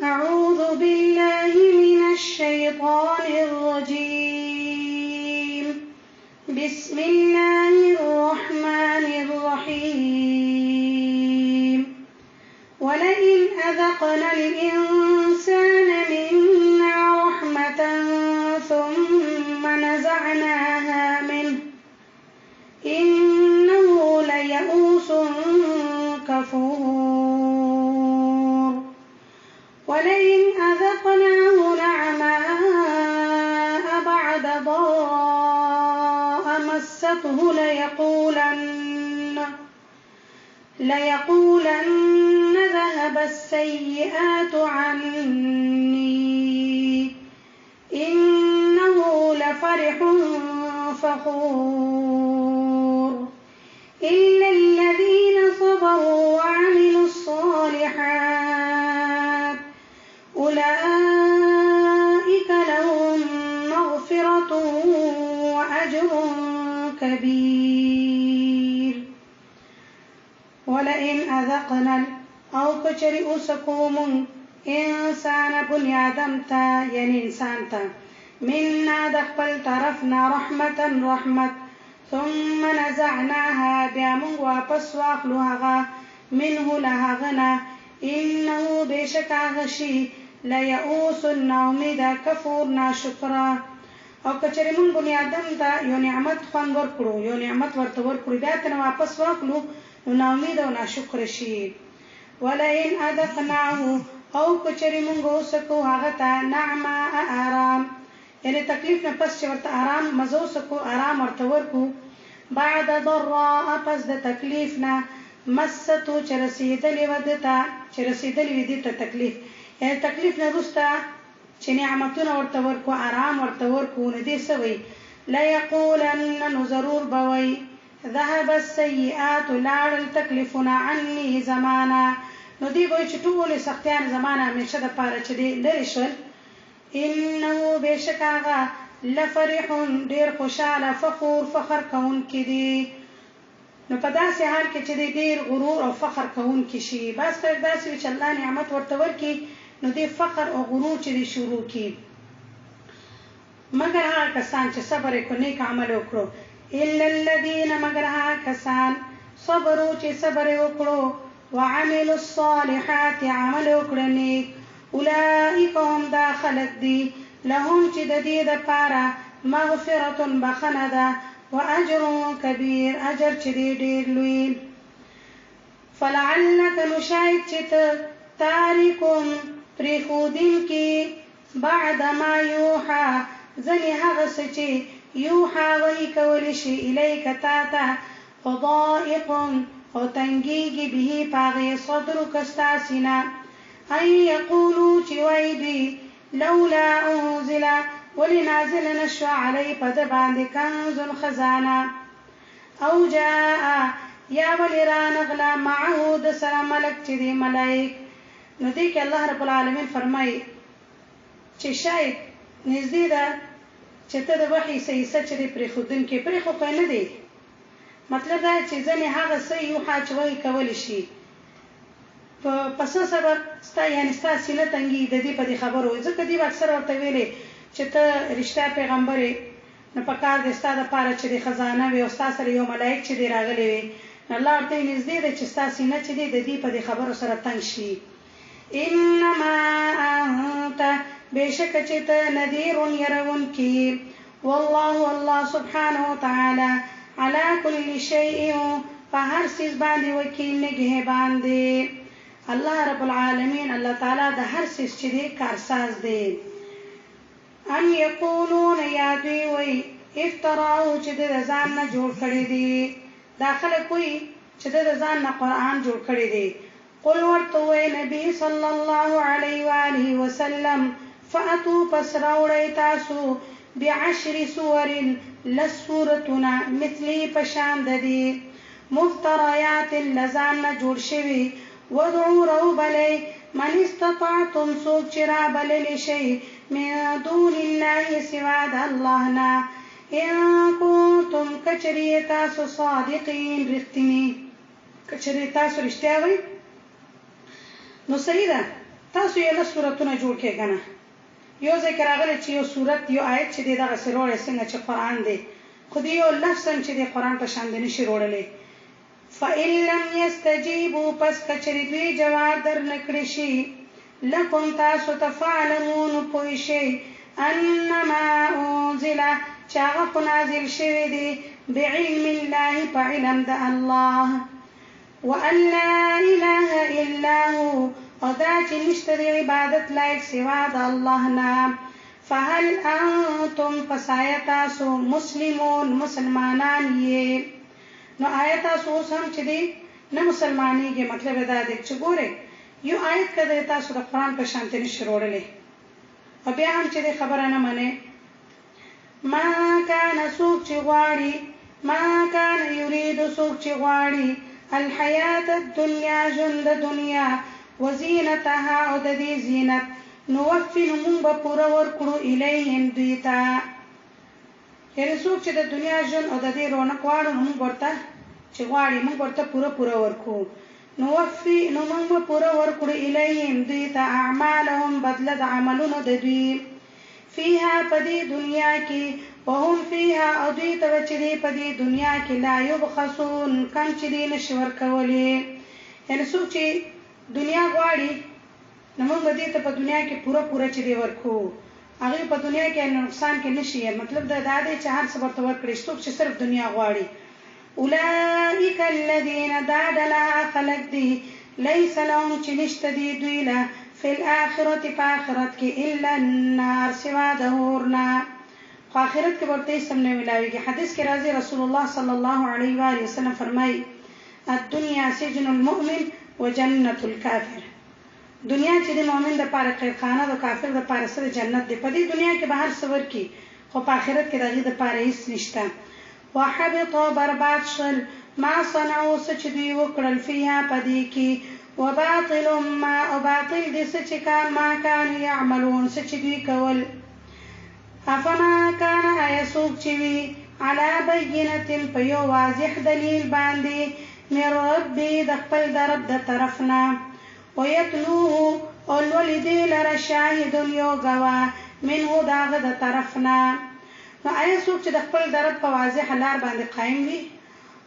أعوذ بالله من الشيطان الرجيم. بسم الله الرحمن الرحيم. ولئن أذقنا الإنسان منا رحمة ثم نزعناها منه إنه ليئوس كفور. ولئن أذقناه نعماء بعد ضراء مسته ليقولن ذهب السيئات عني إنه لفرح فخور. إلا الذين صبروا وعملوا الصالحات أولئك لهم مغفرة وأجر كبير. ولئن أذقنا أو کچری اوسکوم انسان بنی آدم تا یعنی انسان تا منا دخل طرفنا رحمت ثم نزعناها بیامون واپس واخلوها منه لهغنا إنه بشك غشي ليئوس ناامید کفور ناشکرا. او کچری مون بنی آدم تا یو نعمت خوان ورکړو یو نعمت ورته ورکړو بیا تنه واپس واخلو نو ناامید او ناشکر شي. ولئن أذقناه او کچری مونږ وسکو هغه ته نعماء آرام یعنی تکلیف نه پس چې ورته آرام مزو سکو آرام ورته ورکو بعد ضراء پس د تکلیف نه مستو چې رسیدلې ودته تکلیف یعنی تکلیف نه وروسته چې نعمتونه ورته ورکو آرام ورته ورکو نو دې سوي لا یقولن نو ضرور بوي ذهب السيئات لاړ التکلیفنا عني زمانا نو دی وای چې ټول سختیان زمانہ همیشه د پاره چې دی لري شول. انه بشکاغه لفرح ډیر خوشاله فخور فخر کون کې دی. نو په داسې حال کې چې دی ډیر غرور او فخر کون کې شي بس تر داسې چې الله نعمت ورته ورکي نو دی فخر او غرور چې دی شروع کی. مگر هغه کسان چې صبر وکړي نیک عمل وکړو الا الذين مگر هغه کسان صبروا چې صبر وکړو وعملوا الصالحات عمل وکړنی اولئک هم داخلت دی لهم چې د دې د پاره مغفرة بخنده واجر كبير اجر چې ډیر لوی. فلعلك نشاهد چې تارکم پریخودین کې بعد ما یوحى ځنې هغه څه چې یوحى وحی کول شي الیک تا ته فضائق او تنگیگی به پاغی صدرو کستاسینا ای یقولو چی وی دی لولا انزل ولی نازل نشو علی پد باندی کنز خزانا او جاء یا ولی رانغلا معه دسر ملک چی دی ملائک. نو دی که اللہ رب العالمین فرمائی چی شاید نزدی دا چی تا دا وحی سیسا چی دی پریخودن که پریخو پینه دی مطلب دا چې ځنې هغه څه یو حاج وایي کولی شي په پس سبب ستا یعنی ستا سینه تنګي د دې په دې خبرو ځکه دې اکثر ورته ویلې چې ته رښتیا پیغمبر نه پکار دې ستا د پاره چې د خزانه وي او ستا سره یو ملائک چې دې راغلي وي الله ورته نږدې دی چې ستا سینه چې دې د دې په دې خبرو سره تنګ شي. انما انت بشک چې ته نذیر يرون کی والله الله سبحانه وتعالى على كل شيء فهر سیز باندې وکیل نگهبان دی. الله رب العالمین الله تعالی د هر سیز چې دی کارساز دی. ام یقولون یا دوی وی افتراو چې د ځان نه جوړ کړی دی داخله کوئی چې د ځان نه قرآن جوړ کړی دی. قل ورته وی نبی صلی الله علیه و آله وسلم فاتوا پسراوړی تاسو بعشر سور لسورتنا مثلی پشان ددی مفتریات لزان جوړ شوی ودعو رو بلی من استطعتم سوک چرا بللی شی من دون الله سواد اللہنا ان کنتم کچری تاسو صادقین رختنی کچری تاسو رشتیاوی نو صحیح ده تاسو یې له سورتونه جوړ کړئ کنه یو ذکر راغلی چې یو سورت یو آیت چې دغه سروړې څنګه چې قران دی خو دی یو لفظ چې د قران په شان دی نشي وروړلې فإن لم يستجيبوا پس کچری دوی جواب در نکړي شي لکم تاسو تفعلمون پوي شي انما انزل چاغه په نازل شوی دی بعلم الله فعلم د الله وان لا اله الا هو او دا چې نشته د عبادت لایق سوا د الله نه فهل انتم فسایتاسو مسلمون مسلمانان یې نو آیت تاسو هم چې دی نه مسلمانېږي مطلب دا دی چې ګوره یو آیت کده تاسو د قرآن په شان ته نشئ وروړلی او بیا هم چې دی خبره نه منې ما کان څوک چې غواړي ما کان یرید څوک چې غواړي الحیات الدنیا ژوند د دنیا وزینتها او د دې زینت نوفي موږ به پوره ورکړو الیهم دوی ته یعنې څوک چې د دنیا ژوند او د دې رونق غواړو نو موږ ورته چې غواړي موږ ورته پوره ورکړو نوفي نو موږ به پوره ورکړو الیهم دوی ته اعمالهم بدله د عملونو د دوی فيها پدې دنیا کې وهم فيها او دوی ته چې دی پدې دنیا کې لا یبخسون کم چې دی نشي ورکولی یعنې څوک چې دنیا غواړي نو موږ به دې ته په دنیا کې پوره چې دی ورکو هغه په دنیا کې نقصان کې نشي مطلب دا دی چې هر څه ورته ورکړي څوک چې صرف دنیا غواړي اولئک الذین دادلا خلق دی لیس لهم چې نشته دی دوی له فی الاخرت په آخرت کې الا النار سوا د اورنا خو آخرت کې ورته هیڅ هم نه ملاویږي حدیث کې راځي رسول الله صلی الله علیه و آله وسلم فرمایي الدنیا سجن المؤمن وجنة الكافر دنیا چې د مؤمن د پاره قیدخانه د کافر د پاره سره جنت دی په دې دنیا کې به هر څه ورکي خو په آخرت کې د هغې دپاره هیڅ نشته وحبط برباد شول ما صنعوا څه چې دوی وکړل فیها په دې کې وباطل ما او باطل دې څه چې کان ما کانوا یعملون څه چې دوی کول افما کان آیا څوک چې وي علی بینة په یو واضح دلیل باندې من ربي د خپل د رب د طرف نه ویتلوه او لولي دې لره شاهد یو ګواه منه د هغه د طرف نه نو آیا څوک چې د خپل د رب په واضح لار باندې قایم وي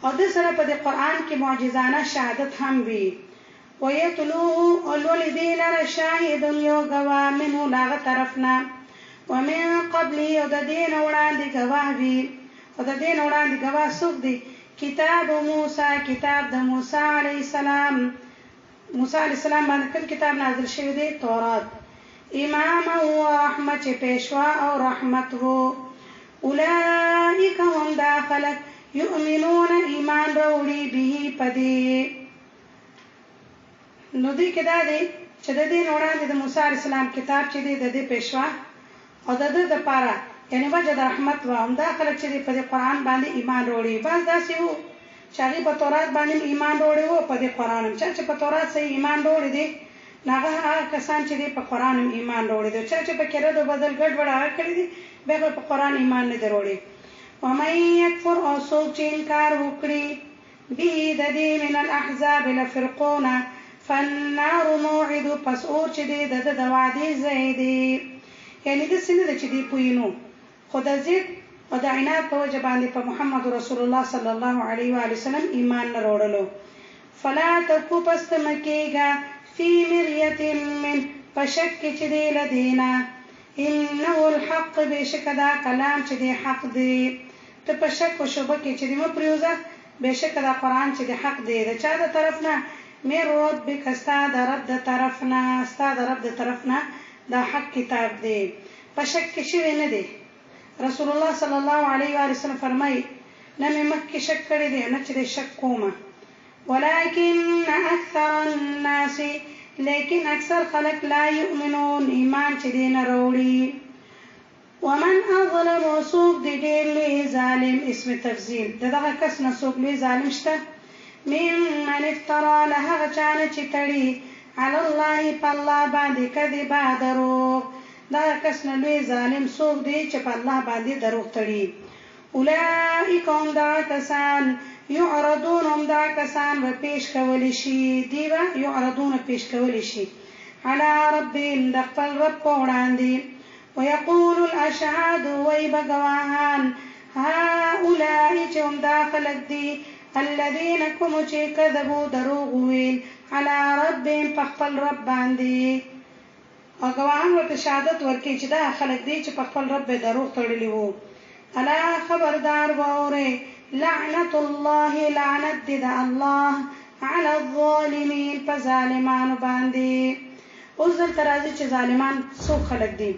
او د سره په دې قرآن کې معجزانه شهادت هم وي ویتلوه او لولي دې لره شاهد یو ګواه منه د هغه طرف نه ومن قبله او د دې نه وړاندې ګواه وي او د دې نه وړاندې ګواه څوک دی کتاب موسی کتاب د موسی علیه السلام موسی علیه السلام باندې کوم کتاب نازل شوی دی تورات امام او رحمت پیشوا او رحمت هو اولئک هم دا خلق یؤمنون ایمان راوړي به پدې نو دې کې دا دی چې د دې نه وړاندې د موسی علیه السلام کتاب چې دی د دې پیشوا او د دې دپاره یعنی وجه د رحمت و هم دا خلک چې په دې قرآن باندې ایمان وروړي بعض داسې وو چې هغې په تورات باندې ایمان وروړی وو په دې قرآن هم چا چې په تورات صحیح ایمان وروړی دی نو هغه کسان چې دی په قرآن هم ایمان وروړی دی چا چې پکې رد و بدل ګډوډ هغه کړي دي بیا به په قرآن ایمان نه دی وروړی ومن یکفر او څوک چې انکار وکړي به د دې من الاحزاب له فرقونه فالنار موعد پس اور چې دی د د وعدې ځای دی یعنی داسې نه ده چې دی پوهینو خو د ضد او د عناد په وجه باندې په محمد رسول الله صلی الله علیه و وسلم ایمان نه راوړلو فلا تکو پس ته مه کېږه فی مریة من په شک کې چې دی له دې نه انه الحق بېشکه دا کلام چې دی حق دی ته په شک و شبه کې چې دی مه پرېوځه بېشکه دا قرآن چې دی حق دی د چا د طرف نه من ربک ستا د رب د طرف نه ستا د رب د طرف نه دا حق کتاب دی په شک کې شوی نه دی رسول الله صلی الله علیه و وسلم فرمایي نه مې مخکې شک کړی دی نه چې دی شک کومه ولكن اکثر الناس لیکن اکثر خلق لا یؤمنون ایمان چې دی نه راوړي ومن اظلم څوک دی ډېر لوی ظالم اسم تفضیل د دغه کس نه څوک لوی ظالم شته ممن افترا له هغه چا نه چې تړي علی الله په الله باندې کذبا دروغ دا کس نه لوی ظالم څوک دی چې په الله باندې دروغ تړي اولئک هم دا کسان یعرضون هم دا کسان به پیش کولی شي دی به یعرضون پیش کولی شي على ربهم د خپل رب په وړاندې ويقول الاشهاد ويب گواهان هؤلاء چې هم دا خلک دي الذين کوم چې کذبوا دروغ ویل على ربهم په خپل رب باندې او گواهان ورته شهادت ورکړي چې دا خلک دي چې په خپل رب به دروغ تړلي وو الا خبردار واورئ لعنت الله لعنت د الله على الظالمين فظالمان باندې اوس دلته راځي چې ظالمان څوک خلک دي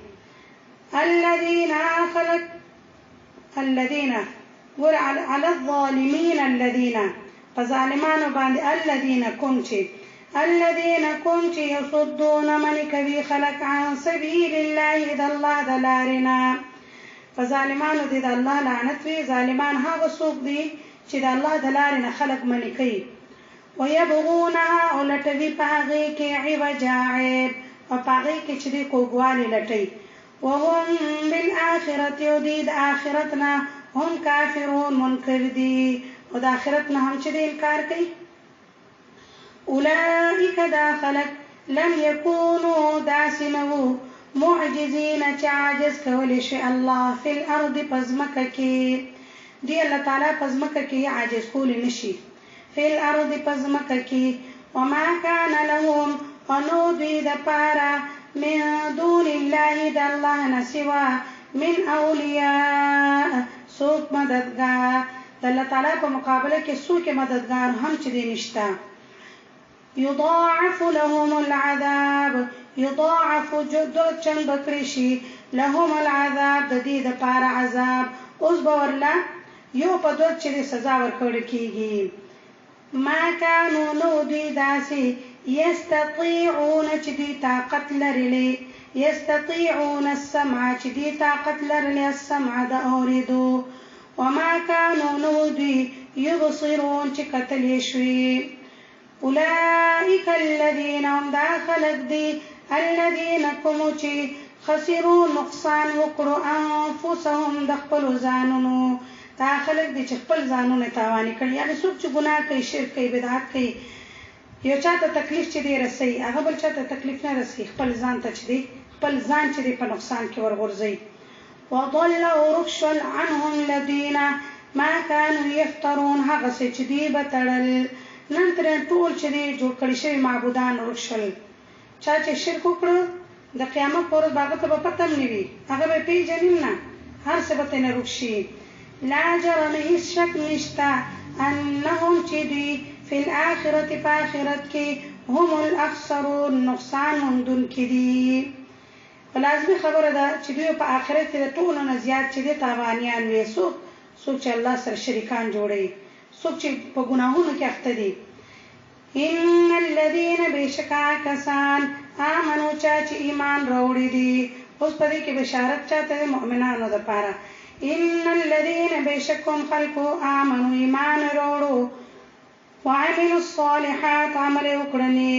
الذين ور على الظالمين الذين فظالمان باندې الذين كن يصدون من كوي خلق عن سبيل الله د الله د لارنا فظالمان دي د الله لعنت وي ظالمان هغه څوک دي چې د الله د لارې نه خلق منې کوي ويبغونها او لټوي په هغې کې عوجا عیب او په هغې کې چې دوی کوږوالی لټوي وهم بالآخرة او دوی د آخرت نه هم کافرون منکر دي او د آخرت نه هم چې دوی انکار کوي اولئک دا خلق لم یکونوا داسې نه وو معجزین چې عاجز کولی شي الله فی الارض پزمکه کې دی الله تعالی پزمکه کې عاجز کولی نشي فی الارض پزمکه کې وما کان لهم انو دوی د پاره من دون الله د الله نه سوا من اولیاء څوک مددگار د الله تعالی په مقابله کې څوک مددگار هم چې دی نشته يضاعف لهم العذاب يضاعف جدو چند بکریشی لهم العذاب د دې د پاره عذاب اوس باورلا یو په دوه چې سزا ورکړل کیږي ما كانوا نو دوی داسي يستطيعون چې دوی طاقت لري يستطيعون السمع چې دوی طاقت لري السمع د اوریدو وما كانوا نو دوی يبصرون چې قتل شوي اولئک الذين هم دا خلق دي الذين کوم چې خسروا نقصان وکړو انفسهم د خپل ځانونو دا خلق دي چې خپل ځانونه تاواني کړي یعنی څوک چې ګناه کوي شرک کوي بدعت کوي یو چاته تکلیف چې دی رسي هغه بل چاته تکلیف نه رسي خپل ځان ته چې دی خپل ځان چې دی په نقصان کې ورغورځي وضل ورخشل عنهم الذين ما كانوا يفترون هغه چې دی بتړل نن تر ټول چې دی جوړ کړی شوی معبودان ورخشل چا چې شرک وکړ د قیامت پر ورځ هغه ته به پته نه وي هغه به پیژنیم نه هر څه به نه رخصي لا جرم هیڅ شک نشته انهم چې دی فی الاخرة په آخرت کې هم الاخسرون نقصان مندونکي دي لازمي خبره ده چې دوی په آخرت کې د ټولو نه زیات چې دی تاوانیان وي څوک چې الله سره شریکان جوړي څوک چې په ګناهونو کې اخته دي ان الذين بشکا کسان آمنو چې ایمان راوړي دي اوس په دې کې بشارت چاته مؤمنانو لپاره ان الذين بشکم خلقوا آمنوا ایمان راوړو وعملوا الصالحات عمل وکړنی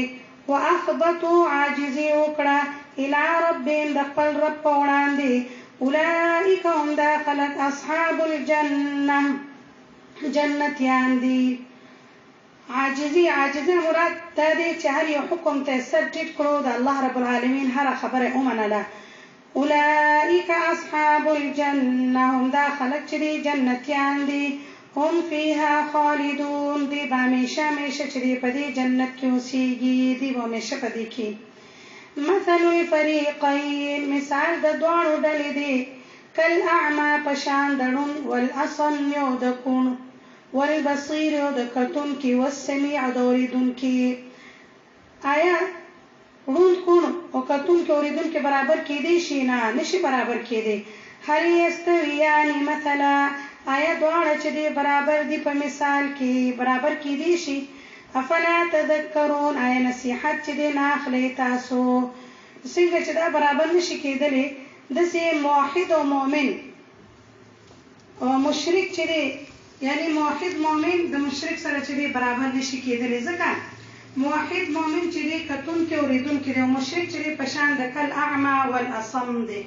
واخبطوا عاجزي وکړه الى ربهم د خپل رب په وړاندې اولئک هم دا خلق اصحاب الجنه جنتیان دي عاجزي مراد دا دی چې هر یو حکم ته سر ټیټ کړو د الله رب العالمین هر خبره اومنله اولئک اصحاب الجنه هم دا خلق چې دی جنتیان دي هم فيها خالدون دی به همیشه چې دی په دې جنت کې اوسېږي دی به همیشه په دې کې مثل الفریقین مثال د دواړو ډلې دی کالاعمى پشان دړون والاصم یو د کون والبصیر یو د کتون کی والسمیع د اوریدون کی آیا ړوند کون او کتون کی اوریدون کی برابر کې دي شي نه نشي برابر کې دي هل یستویان مثلا آیا دواړه چې دي برابر دي په مثال کې برابر کې دي شي افلا تذکرون آیا نصیحت چې دي نه اخلي تاسو څنګه چې دا برابر نشي کېدلی دسه موحد او مؤمن او مشرک چې دی یعنی موحد مؤمن د مشرک سره چې دی برابر نشي کېدلی ځکه موحد مؤمن چې دی کتون کې اوریدون کې دی او مشرک چې دی په شان د کل اعمى والاصم دی